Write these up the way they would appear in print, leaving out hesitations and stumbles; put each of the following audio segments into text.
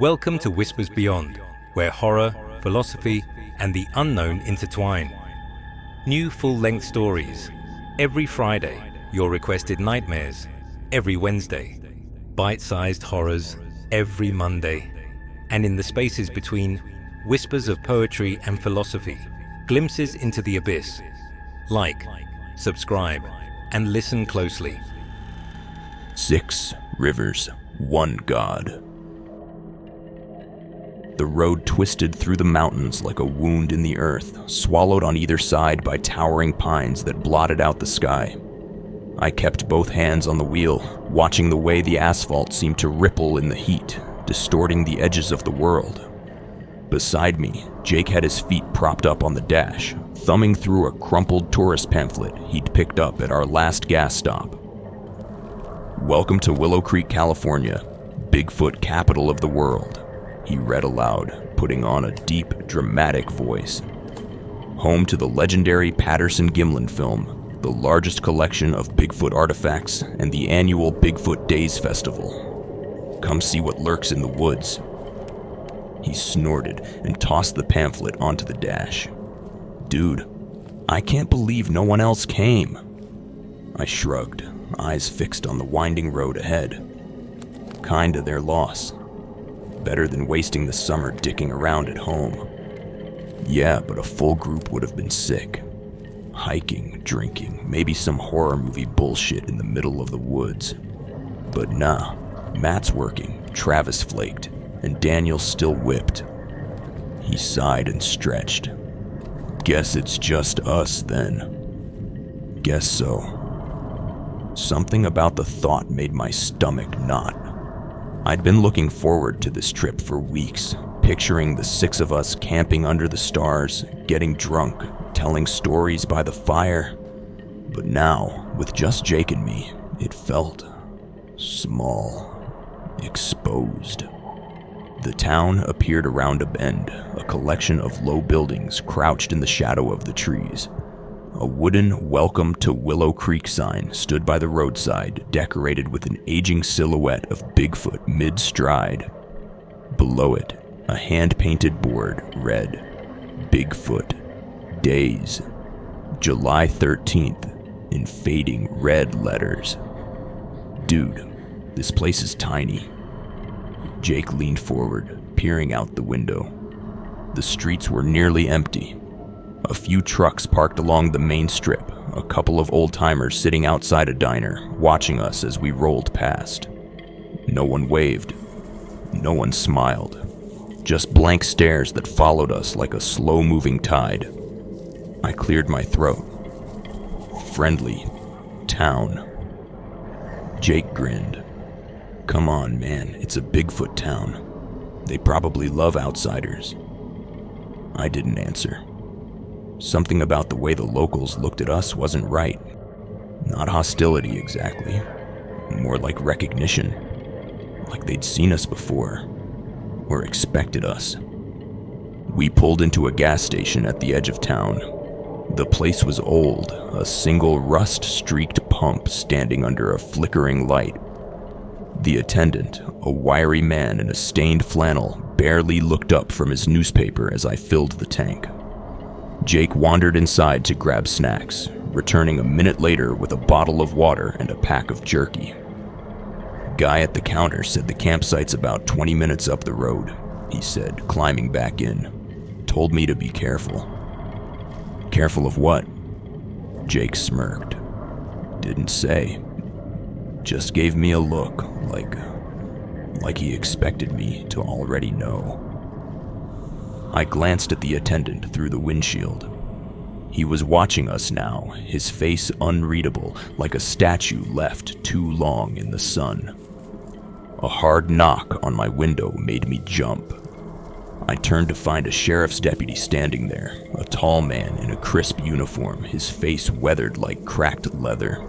Welcome to Whispers Beyond, where horror, philosophy, and the unknown intertwine. New full-length stories. Every Friday, your requested nightmares. Every Wednesday, bite-sized horrors. Every Monday. And in the spaces between, whispers of poetry and philosophy. Glimpses into the abyss. Like, subscribe, and listen closely. 6 rivers, one God. The road twisted through the mountains like a wound in the earth, swallowed on either side by towering pines that blotted out the sky. I kept both hands on the wheel, watching the way the asphalt seemed to ripple in the heat, distorting the edges of the world. Beside me, Jake had his feet propped up on the dash, thumbing through a crumpled tourist pamphlet he'd picked up at our last gas stop. "Welcome to Willow Creek, California, Bigfoot capital of the world," he read aloud, putting on a deep, dramatic voice. "Home to the legendary Patterson-Gimlin film, the largest collection of Bigfoot artifacts, and the annual Bigfoot Days Festival. Come see what lurks in the woods." He snorted and tossed the pamphlet onto the dash. "Dude, I can't believe no one else came." I shrugged, eyes fixed on the winding road ahead. Kinda their loss. Better than wasting the summer dicking around at home. Yeah, but a full group would have been sick. Hiking, drinking, maybe some horror movie bullshit in the middle of the woods. But nah, Matt's working, Travis flaked, and Daniel still whipped. He sighed and stretched. "Guess it's just us then." "Guess so." Something about the thought made my stomach knot. I'd been looking forward to this trip for weeks, picturing the 6 of us camping under the stars, getting drunk, telling stories by the fire. But now, with just Jake and me, it felt small, exposed. The town appeared around a bend, a collection of low buildings crouched in the shadow of the trees. A wooden "Welcome to Willow Creek" sign stood by the roadside, decorated with an aging silhouette of Bigfoot mid-stride. Below it, a hand-painted board read, "Bigfoot Days, July 13th, in fading red letters. Dude, this place is tiny. Jake leaned forward, peering out the window. The streets were nearly empty. A few trucks parked along the main strip, a couple of old-timers sitting outside a diner, watching us as we rolled past. No one waved. No one smiled. Just blank stares that followed us like a slow-moving tide. I cleared my throat. "Friendly town." Jake grinned. "Come on, man, it's a Bigfoot town. They probably love outsiders." I didn't answer. Something about the way the locals looked at us wasn't right. Not hostility exactly. More like recognition. Like they'd seen us before. Or expected us. We pulled into a gas station at the edge of town. The place was old, a single rust-streaked pump standing under a flickering light. The attendant, a wiry man in a stained flannel, barely looked up from his newspaper as I filled the tank. Jake wandered inside to grab snacks, returning a minute later with a bottle of water and a pack of jerky. "Guy at the counter said the campsite's about 20 minutes up the road," he said, climbing back in. "Told me to be careful." "Careful of what?" Jake smirked. "Didn't say. Just gave me a look, like he expected me to already know." I glanced at the attendant through the windshield. He was watching us now, his face unreadable, like a statue left too long in the sun. A hard knock on my window made me jump. I turned to find a sheriff's deputy standing there, a tall man in a crisp uniform, his face weathered like cracked leather.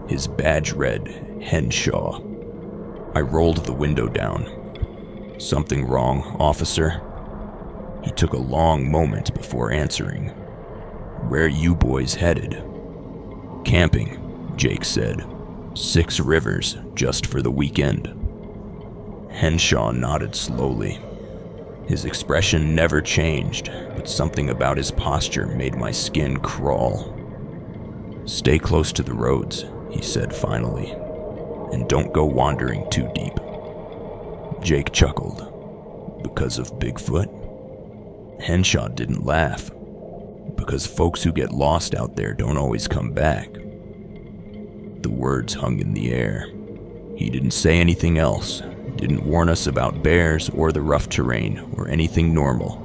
His badge read, "Henshaw." I rolled the window down. "Something wrong, officer?" He took a long moment before answering. "Where you boys headed?" "Camping," Jake said. "6 rivers, just for the weekend." Henshaw nodded slowly. His expression never changed, but something about his posture made my skin crawl. "Stay close to the roads," he said finally, "and don't go wandering too deep." Jake chuckled. "Because of Bigfoot?" Henshaw didn't laugh. "Because folks who get lost out there don't always come back." The words hung in the air. He didn't say anything else, didn't warn us about bears or the rough terrain or anything normal.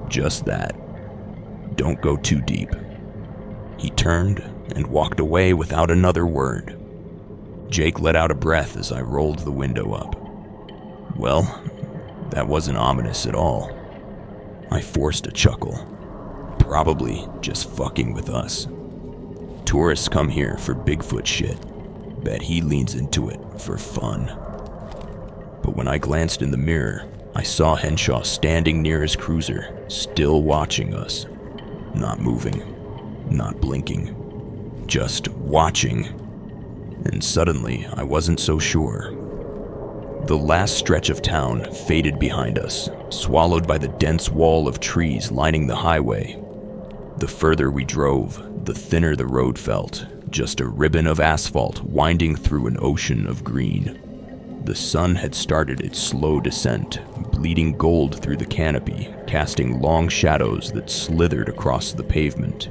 Just that. Don't go too deep. He turned and walked away without another word. Jake let out a breath as I rolled the window up. Well, that wasn't ominous at all. I forced a chuckle. Probably just fucking with us. Tourists come here for Bigfoot shit. Bet he leans into it for fun. But when I glanced in the mirror, I saw Henshaw standing near his cruiser, still watching us. Not moving, not blinking, just watching. And suddenly, I wasn't so sure. The last stretch of town faded behind us, swallowed by the dense wall of trees lining the highway. The further we drove, the thinner the road felt, just a ribbon of asphalt winding through an ocean of green. The sun had started its slow descent, bleeding gold through the canopy, casting long shadows that slithered across the pavement.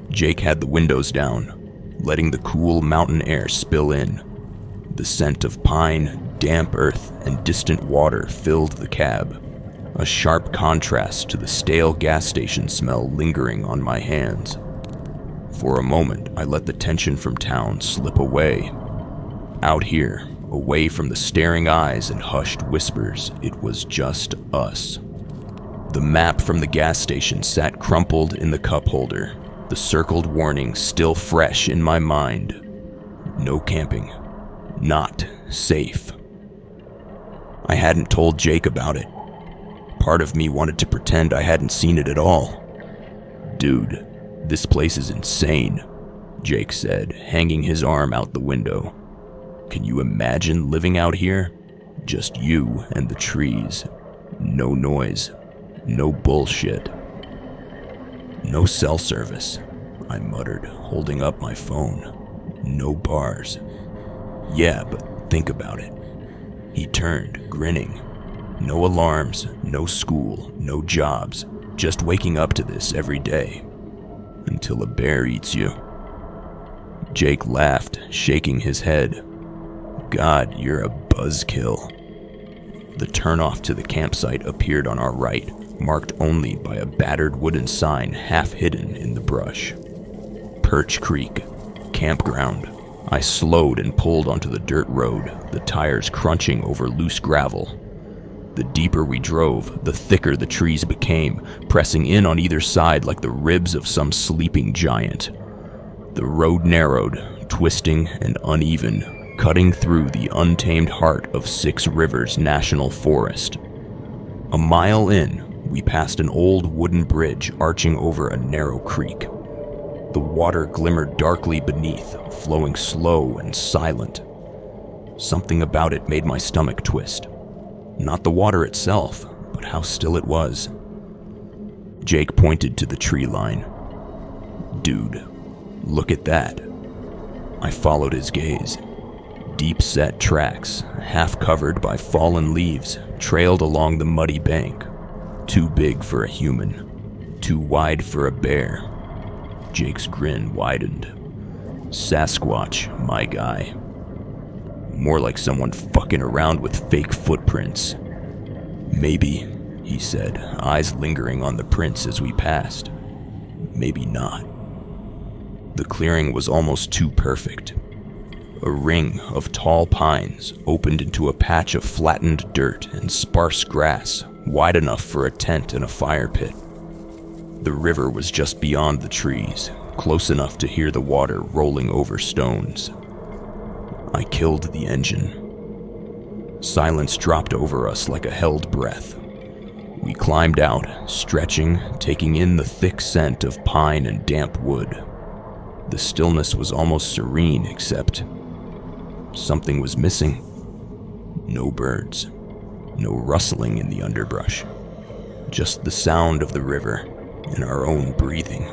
Jake had the windows down, letting the cool mountain air spill in. The scent of pine, damp earth, and distant water filled the cab, a sharp contrast to the stale gas station smell lingering on my hands. For a moment, I let the tension from town slip away. Out here, away from the staring eyes and hushed whispers, it was just us. The map from the gas station sat crumpled in the cup holder, the circled warning still fresh in my mind. No camping. Not safe. I hadn't told Jake about it. Part of me wanted to pretend I hadn't seen it at all. "Dude, this place is insane," Jake said, hanging his arm out the window. "Can you imagine living out here? Just you and the trees. No noise. No bullshit." "No cell service," I muttered, holding up my phone. "No bars." "Yeah, but think about it." He turned, grinning. "No alarms, no school, no jobs. Just waking up to this every day. Until a bear eats you." Jake laughed, shaking his head. "God, you're a buzzkill." The turnoff to the campsite appeared on our right, marked only by a battered wooden sign half hidden in the brush. Perch Creek, campground. I slowed and pulled onto the dirt road, the tires crunching over loose gravel. The deeper we drove, the thicker the trees became, pressing in on either side like the ribs of some sleeping giant. The road narrowed, twisting and uneven, cutting through the untamed heart of Six Rivers National Forest. A mile in, we passed an old wooden bridge arching over a narrow creek. The water glimmered darkly beneath, flowing slow and silent. Something about it made my stomach twist. Not the water itself, but how still it was. Jake pointed to the tree line. "Dude, look at that." I followed his gaze. Deep-set tracks, half covered by fallen leaves, trailed along the muddy bank. Too big for a human, too wide for a bear. Jake's grin widened. "Sasquatch, my guy. More like someone fucking around with fake footprints." "Maybe," he said, eyes lingering on the prints as we passed. "Maybe not." The clearing was almost too perfect. A ring of tall pines opened into a patch of flattened dirt and sparse grass, wide enough for a tent and a fire pit. The river was just beyond the trees, close enough to hear the water rolling over stones. I killed the engine. Silence dropped over us like a held breath. We climbed out, stretching, taking in the thick scent of pine and damp wood. The stillness was almost serene, except something was missing. No birds. No rustling in the underbrush. Just the sound of the river and our own breathing.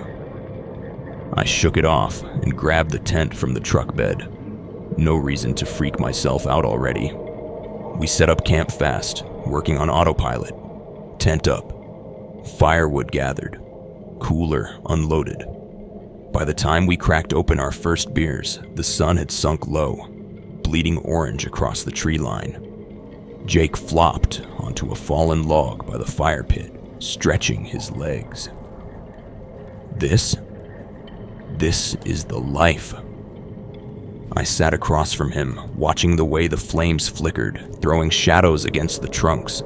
I shook it off and grabbed the tent from the truck bed. No reason to freak myself out already. We set up camp fast, working on autopilot. Tent up. Firewood gathered. Cooler unloaded. By the time we cracked open our first beers, the sun had sunk low, bleeding orange across the tree line. Jake flopped onto a fallen log by the fire pit, stretching his legs. This is the life. I sat across from him, watching the way the flames flickered, throwing shadows against the trunks.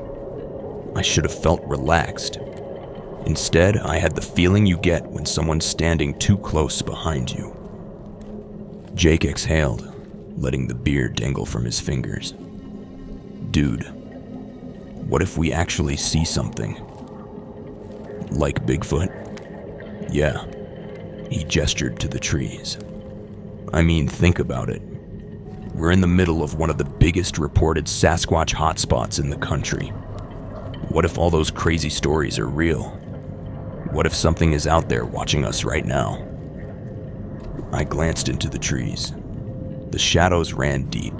I should have felt relaxed. Instead, I had the feeling you get when someone's standing too close behind you. Jake exhaled, letting the beer dangle from his fingers. Dude, what if we actually see something? Like Bigfoot? Yeah. He gestured to the trees. I mean, think about it. We're in the middle of one of the biggest reported Sasquatch hotspots in the country. What if all those crazy stories are real? What if something is out there watching us right now? I glanced into the trees. The shadows ran deep.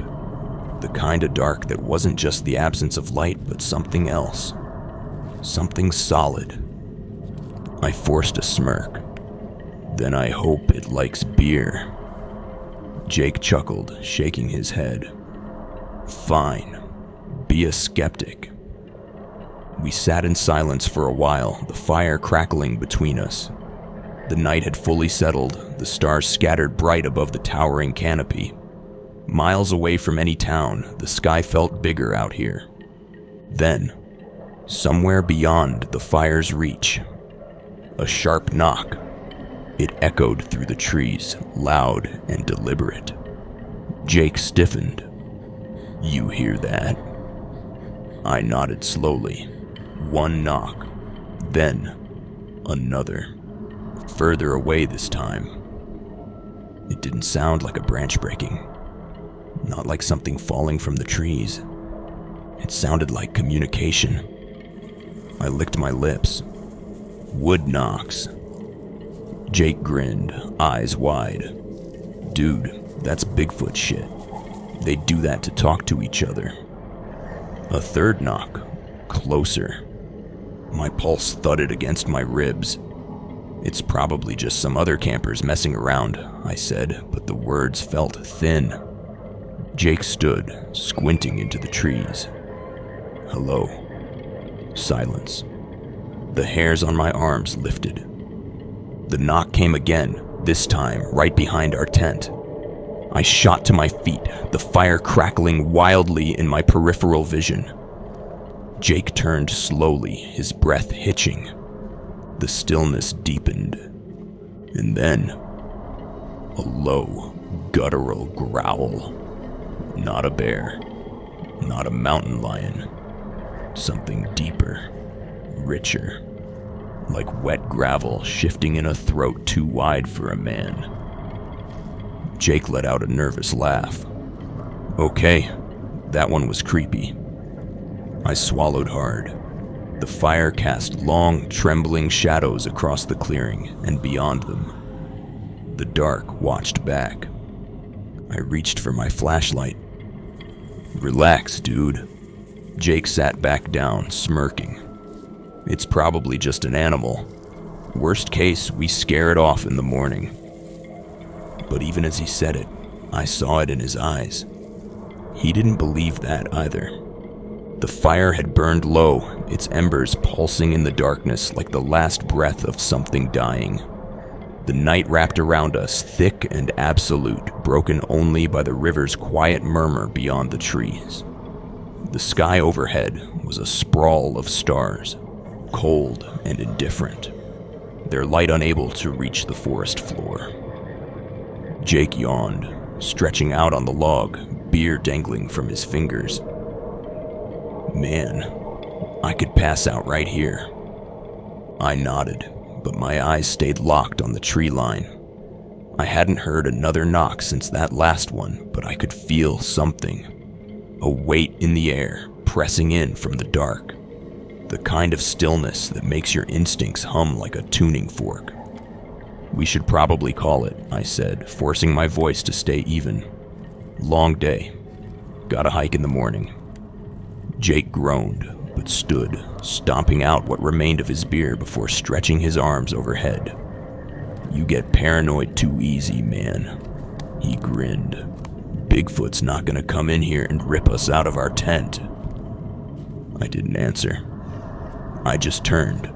The kind of dark that wasn't just the absence of light, but something else. Something solid. I forced a smirk. Then I hope it likes beer. Jake chuckled, shaking his head. Fine. Be a skeptic. We sat in silence for a while, the fire crackling between us. The night had fully settled, the stars scattered bright above the towering canopy. Miles away from any town, the sky felt bigger out here. Then, somewhere beyond the fire's reach, a sharp knock. It echoed through the trees, loud and deliberate. Jake stiffened. You hear that? I nodded slowly. One knock, then another. Further away this time. It didn't sound like a branch breaking. Not like something falling from the trees. It sounded like communication. I licked my lips. Wood knocks. Jake grinned, eyes wide. Dude, that's Bigfoot shit. They do that to talk to each other. A third knock, closer. My pulse thudded against my ribs. It's probably just some other campers messing around, I said, but the words felt thin. Jake stood, squinting into the trees. Hello. Silence. The hairs on my arms lifted. The knock came again, this time right behind our tent. I shot to my feet, the fire crackling wildly in my peripheral vision. Jake turned slowly, his breath hitching. The stillness deepened. And then, a low, guttural growl. Not a bear, not a mountain lion. Something deeper, richer. Like wet gravel shifting in a throat too wide for a man. Jake let out a nervous laugh. Okay, that one was creepy. I swallowed hard. The fire cast long, trembling shadows across the clearing and beyond them. The dark watched back. I reached for my flashlight. Relax, dude. Jake sat back down, smirking. It's probably just an animal. Worst case, we scare it off in the morning. But even as he said it, I saw it in his eyes. He didn't believe that either. The fire had burned low, its embers pulsing in the darkness like the last breath of something dying. The night wrapped around us, thick and absolute, broken only by the river's quiet murmur beyond the trees. The sky overhead was a sprawl of stars, cold and indifferent, their light unable to reach the forest floor. Jake yawned, stretching out on the log, beer dangling from his fingers. Man, I could pass out right here. I nodded, but my eyes stayed locked on the tree line. I hadn't heard another knock since that last one, but I could feel something. A weight in the air, pressing in from the dark. The kind of stillness that makes your instincts hum like a tuning fork. "We should probably call it," I said, forcing my voice to stay even. "Long day. Got a hike in the morning." Jake groaned, but stood, stomping out what remained of his beer before stretching his arms overhead. "You get paranoid too easy, man." He grinned. "Bigfoot's not gonna come in here and rip us out of our tent." I didn't answer. I just turned,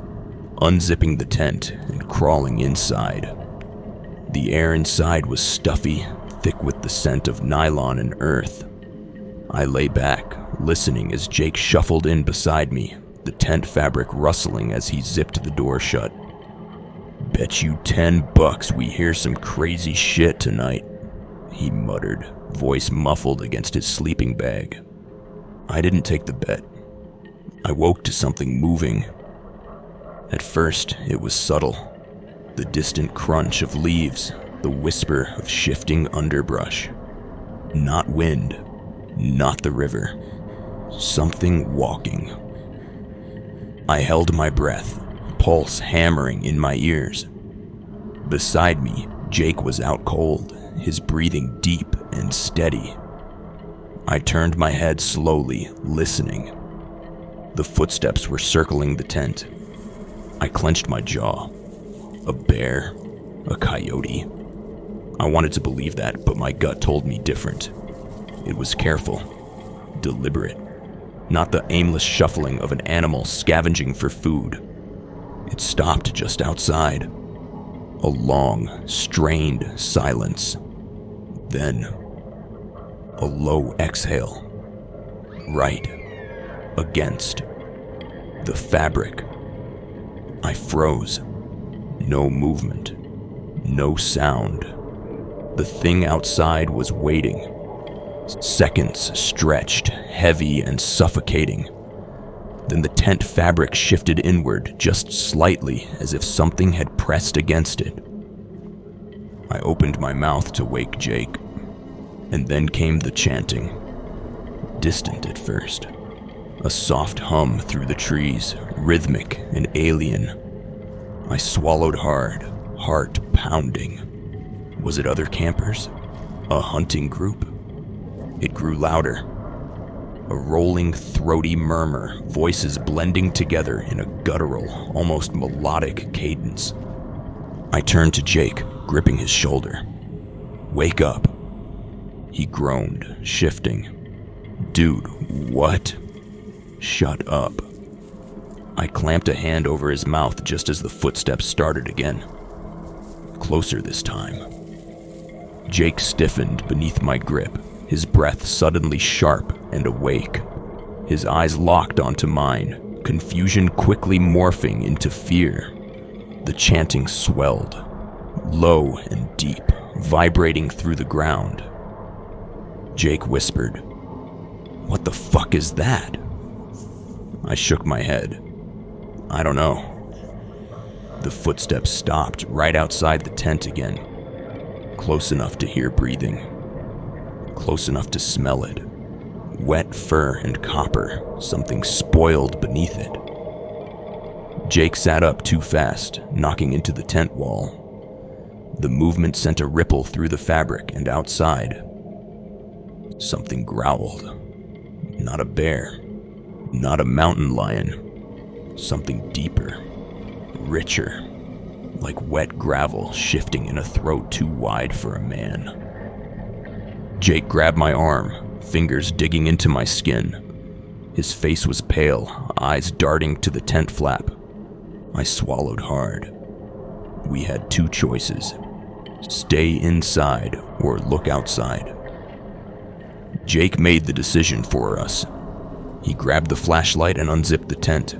unzipping the tent and crawling inside. The air inside was stuffy, thick with the scent of nylon and earth. I lay back, listening as Jake shuffled in beside me, the tent fabric rustling as he zipped the door shut. "Bet you $10 we hear some crazy shit tonight," he muttered, voice muffled against his sleeping bag. I didn't take the bet. I woke to something moving. At first, it was subtle. The distant crunch of leaves, the whisper of shifting underbrush. Not wind, not the river. Something walking. I held my breath, pulse hammering in my ears. Beside me, Jake was out cold, his breathing deep and steady. I turned my head slowly, listening. The footsteps were circling the tent. I clenched my jaw. A bear? A coyote? I wanted to believe that, but my gut told me different. It was careful, deliberate, not the aimless shuffling of an animal scavenging for food. It stopped just outside. A long, strained silence. Then, a low exhale. Right against the fabric. I froze. No movement. No sound. The thing outside was waiting. Seconds stretched, heavy and suffocating. Then the tent fabric shifted inward just slightly, as if something had pressed against it. I opened my mouth to wake Jake. And then came the chanting. Distant at first. A soft hum through the trees, rhythmic and alien. I swallowed hard, heart pounding. Was it other campers? A hunting group? It grew louder. A rolling, throaty murmur, voices blending together in a guttural, almost melodic cadence. I turned to Jake, gripping his shoulder. "Wake up." He groaned, shifting. "Dude, what?" "Shut up." I clamped a hand over his mouth just as the footsteps started again. Closer this time. Jake stiffened beneath my grip, his breath suddenly sharp and awake. His eyes locked onto mine, confusion quickly morphing into fear. The chanting swelled, low and deep, vibrating through the ground. Jake whispered, "What the fuck is that?" I shook my head. "I don't know." The footsteps stopped right outside the tent again. Close enough to hear breathing. Close enough to smell it. Wet fur and copper, something spoiled beneath it. Jake sat up too fast, knocking into the tent wall. The movement sent a ripple through the fabric and outside. Something growled. Not a bear. Not a mountain lion. Something deeper. Richer. Like wet gravel shifting in a throat too wide for a man. Jake grabbed my arm, fingers digging into my skin. His face was pale, eyes darting to the tent flap. I swallowed hard. We had two choices. Stay inside or look outside. Jake made the decision for us. He grabbed the flashlight and unzipped the tent.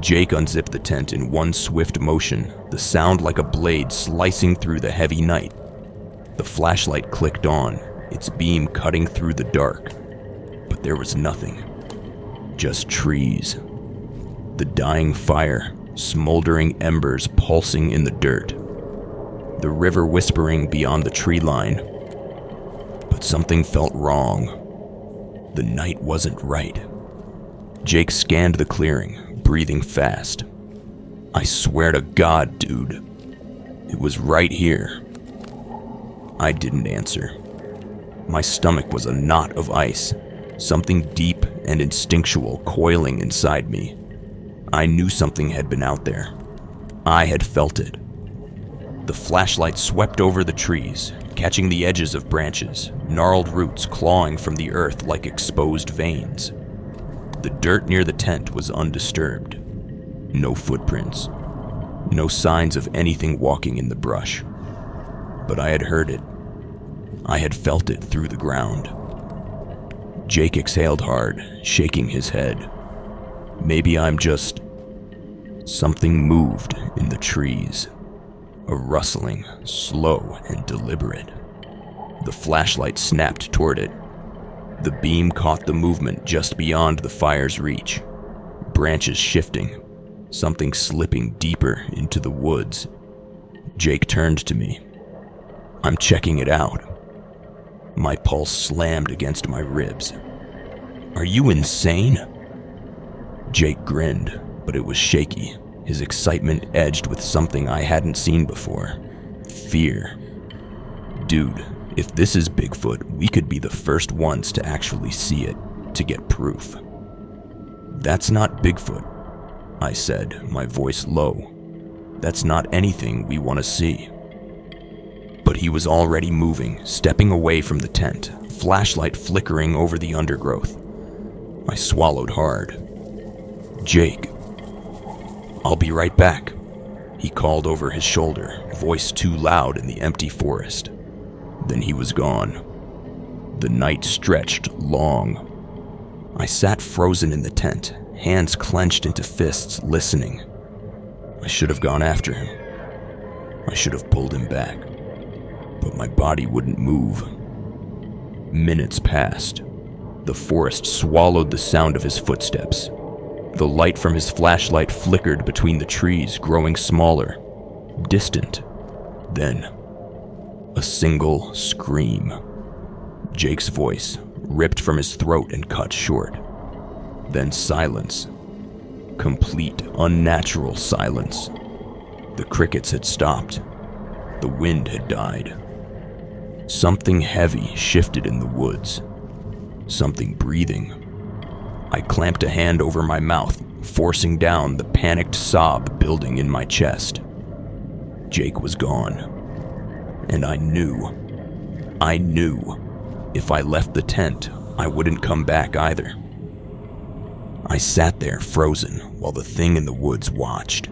Jake unzipped the tent in one swift motion, the sound like a blade slicing through the heavy night. The flashlight clicked on, its beam cutting through the dark. But there was nothing. Just trees. The dying fire, smoldering embers pulsing in the dirt. The river whispering beyond the tree line. But something felt wrong. The night wasn't right. Jake scanned the clearing, breathing fast. "I swear to God, dude. It was right here." I didn't answer. My stomach was a knot of ice, something deep and instinctual coiling inside me. I knew something had been out there. I had felt it. The flashlight swept over the trees, catching the edges of branches, gnarled roots clawing from the earth like exposed veins. The dirt near the tent was undisturbed. No footprints. No signs of anything walking in the brush. But I had heard it. I had felt it through the ground. Jake exhaled hard, shaking his head. Maybe I'm just... Something moved in the trees. A rustling, slow and deliberate. The flashlight snapped toward it. The beam caught the movement just beyond the fire's reach. Branches shifting, something slipping deeper into the woods. Jake turned to me. "I'm checking it out." My pulse slammed against my ribs. "Are you insane?" Jake grinned, but it was shaky, his excitement edged with something I hadn't seen before. Fear. "Dude, if this is Bigfoot, we could be the first ones to actually see it, to get proof." "That's not Bigfoot," I said, my voice low. "That's not anything we want to see." But he was already moving, stepping away from the tent, flashlight flickering over the undergrowth. I swallowed hard. "Jake." "I'll be right back," he called over his shoulder, voice too loud in the empty forest. Then he was gone. The night stretched long. I sat frozen in the tent, hands clenched into fists, listening. I should have gone after him. I should have pulled him back. But my body wouldn't move. Minutes passed. The forest swallowed the sound of his footsteps. The light from his flashlight flickered between the trees, growing smaller, distant. Then, a single scream. Jake's voice, ripped from his throat and cut short. Then silence. Complete, unnatural silence. The crickets had stopped. The wind had died. Something heavy shifted in the woods. Something breathing. I clamped a hand over my mouth, forcing down the panicked sob building in my chest. Jake was gone. And I knew. If I left the tent, I wouldn't come back either. I sat there frozen while the thing in the woods watched.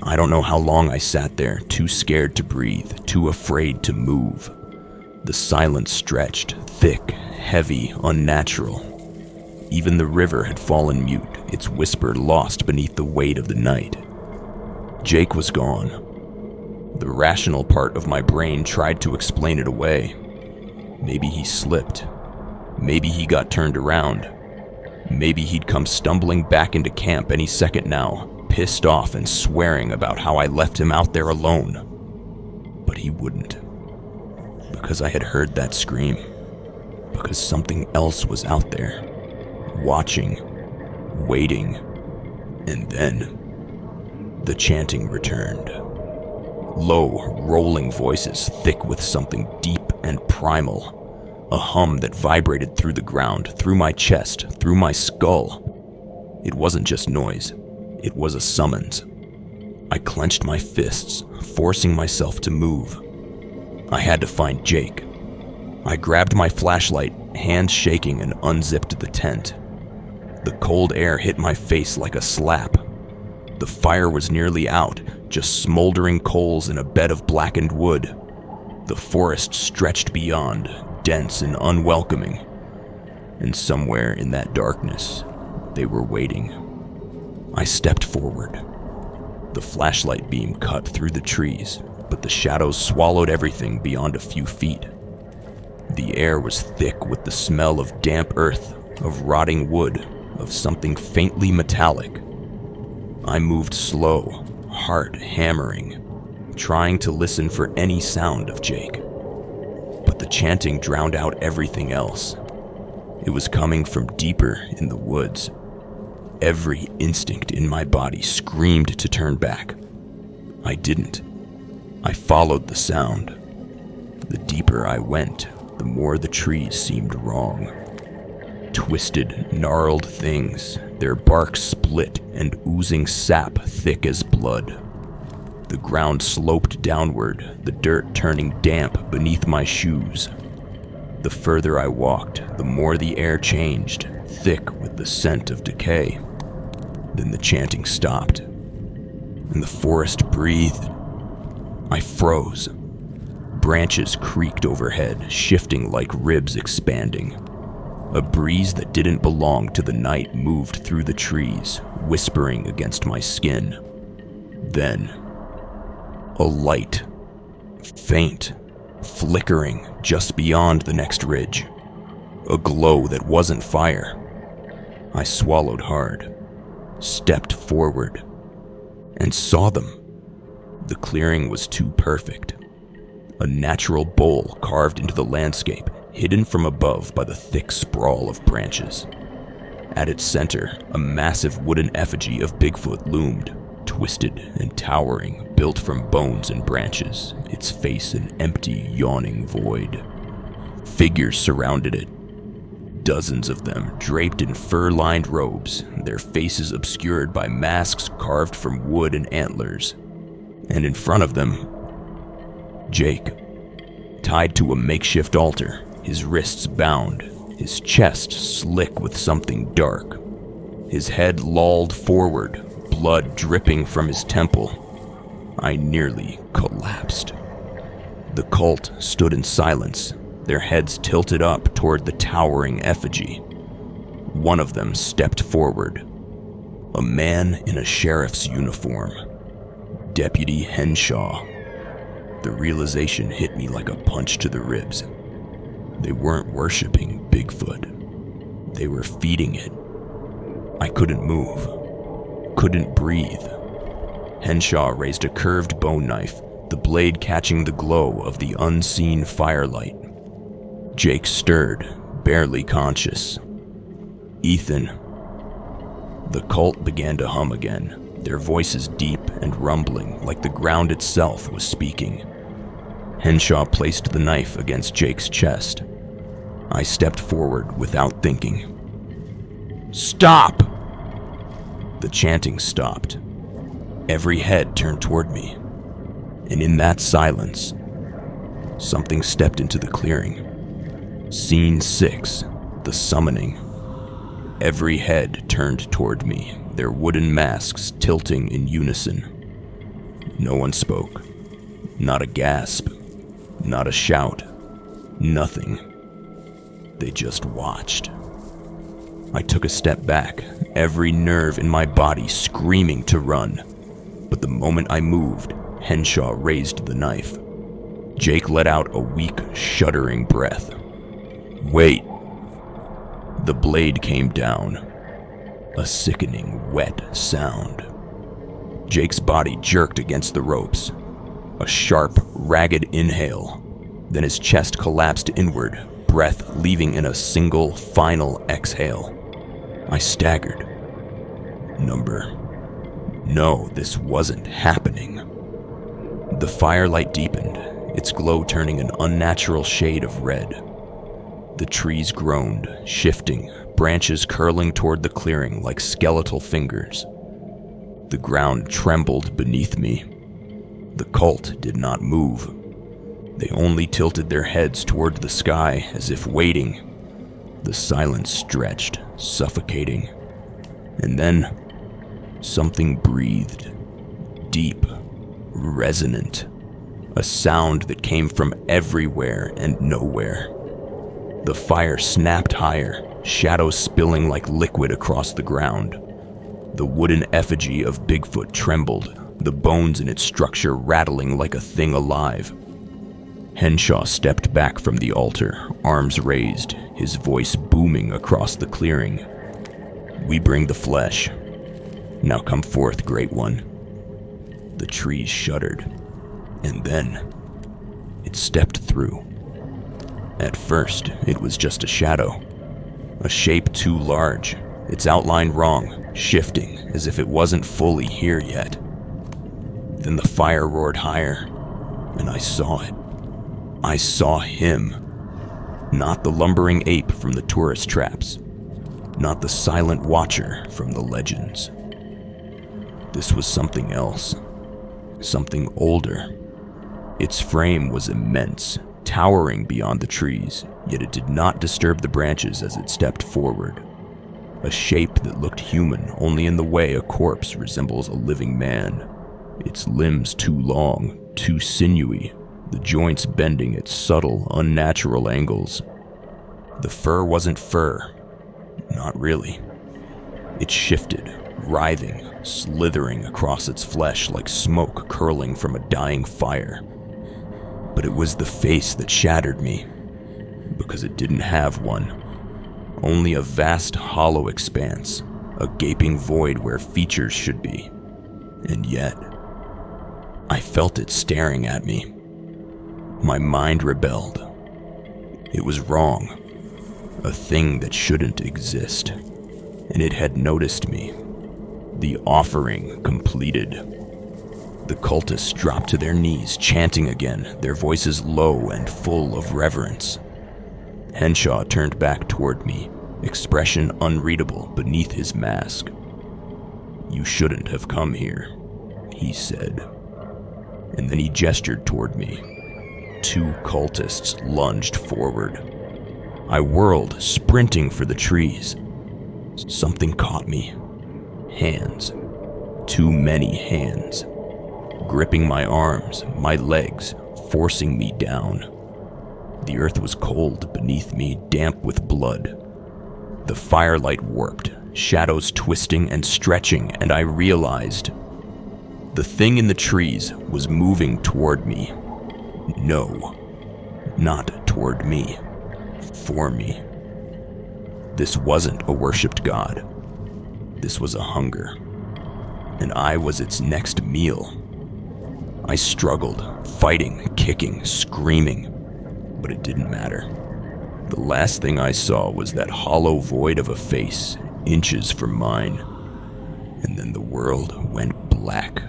I don't know how long I sat there, too scared to breathe, too afraid to move. The silence stretched, thick, heavy, unnatural. Even the river had fallen mute, its whisper lost beneath the weight of the night. Jake was gone. The rational part of my brain tried to explain it away. Maybe he slipped. Maybe he got turned around. Maybe he'd come stumbling back into camp any second now, pissed off and swearing about how I left him out there alone. But he wouldn't. Because I had heard that scream. Because something else was out there. Watching. Waiting. And then the chanting returned. Low, rolling voices, thick with something deep and primal. A hum that vibrated through the ground, through my chest, through my skull. It wasn't just noise. It was a summons. I clenched my fists, forcing myself to move. I had to find Jake. I grabbed my flashlight, hands shaking, and unzipped the tent. The cold air hit my face like a slap. The fire was nearly out, just smoldering coals in a bed of blackened wood. The forest stretched beyond, dense and unwelcoming. And somewhere in that darkness, they were waiting. I stepped forward. The flashlight beam cut through the trees, but the shadows swallowed everything beyond a few feet. The air was thick with the smell of damp earth, of rotting wood, of something faintly metallic. I moved slow, heart hammering, trying to listen for any sound of Jake. But the chanting drowned out everything else. It was coming from deeper in the woods, Every instinct in my body screamed to turn back. I didn't. I followed the sound. The deeper I went, the more the trees seemed wrong. Twisted, gnarled things, their bark split and oozing sap thick as blood. The ground sloped downward, the dirt turning damp beneath my shoes. The further I walked, the more the air changed, thick with the scent of decay. Then the chanting stopped, and the forest breathed. I froze. Branches creaked overhead, shifting like ribs expanding. A breeze that didn't belong to the night moved through the trees, whispering against my skin. Then, a light, faint, flickering just beyond the next ridge. A glow that wasn't fire. I swallowed hard, stepped forward, and saw them. The clearing was too perfect. A natural bowl carved into the landscape, hidden from above by the thick sprawl of branches. At its center, a massive wooden effigy of Bigfoot loomed, twisted and towering, built from bones and branches, its face an empty, yawning void. Figures surrounded it. Dozens of them, draped in fur-lined robes, their faces obscured by masks carved from wood and antlers. And in front of them, Jake, tied to a makeshift altar, his wrists bound, his chest slick with something dark. His head lolled forward, blood dripping from his temple. I nearly collapsed. The cult stood in silence, their heads tilted up toward the towering effigy. One of them stepped forward. A man in a sheriff's uniform. Deputy Henshaw. The realization hit me like a punch to the ribs. They weren't worshiping Bigfoot. They were feeding it. I couldn't move. Couldn't breathe. Henshaw raised a curved bone knife, the blade catching the glow of the unseen firelight. Jake stirred, barely conscious. Ethan. The cult began to hum again, their voices deep and rumbling like the ground itself was speaking. Henshaw placed the knife against Jake's chest. I stepped forward without thinking. Stop! The chanting stopped. Every head turned toward me. And in that silence, something stepped into the clearing. Scene 6, the summoning. Every head turned toward me, their wooden masks tilting in unison. No one spoke. Not a gasp. Not a shout. Nothing. They just watched. I took a step back, every nerve in my body screaming to run. But the moment I moved, Henshaw raised the knife. Jake let out a weak, shuddering breath. Wait. The blade came down. A sickening, wet sound. Jake's body jerked against the ropes. A sharp, ragged inhale. Then his chest collapsed inward, breath leaving in a single, final exhale. I staggered. No, this wasn't happening. The firelight deepened, its glow turning an unnatural shade of red. The trees groaned, shifting, branches curling toward the clearing like skeletal fingers. The ground trembled beneath me. The cult did not move. They only tilted their heads toward the sky as if waiting. The silence stretched, suffocating. And then, something breathed. Deep, resonant. A sound that came from everywhere and nowhere. The fire snapped higher, shadows spilling like liquid across the ground. The wooden effigy of Bigfoot trembled, the bones in its structure rattling like a thing alive. Henshaw stepped back from the altar, arms raised, his voice booming across the clearing. We bring the flesh. Now come forth, Great One. The trees shuddered, and then it stepped through. At first, it was just a shadow. A shape too large, its outline wrong, shifting as if it wasn't fully here yet. Then the fire roared higher, and I saw it. I saw him. Not the lumbering ape from the tourist traps. Not the silent watcher from the legends. This was something else. Something older. Its frame was immense, towering beyond the trees, yet it did not disturb the branches as it stepped forward. A shape that looked human only in the way a corpse resembles a living man. Its limbs too long, too sinewy, the joints bending at subtle, unnatural angles. The fur wasn't fur. Not really. It shifted, writhing, slithering across its flesh like smoke curling from a dying fire. But it was the face that shattered me, because it didn't have one. Only a vast hollow expanse, a gaping void where features should be. And yet, I felt it staring at me. My mind rebelled. It was wrong. A thing that shouldn't exist. And it had noticed me. The offering completed. The cultists dropped to their knees, chanting again, their voices low and full of reverence. Henshaw turned back toward me, expression unreadable beneath his mask. "You shouldn't have come here," he said. And then he gestured toward me. 2 cultists lunged forward. I whirled, sprinting for the trees. Something caught me. Hands. Too many hands. Gripping my arms, my legs, forcing me down. The earth was cold beneath me, damp with blood. The firelight warped, shadows twisting and stretching, and I realized the thing in the trees was moving toward me. No, not toward me. For me. This wasn't a worshipped god. This was a hunger. And I was its next meal. I struggled, fighting, kicking, screaming. But it didn't matter. The last thing I saw was that hollow void of a face, inches from mine. And then the world went black.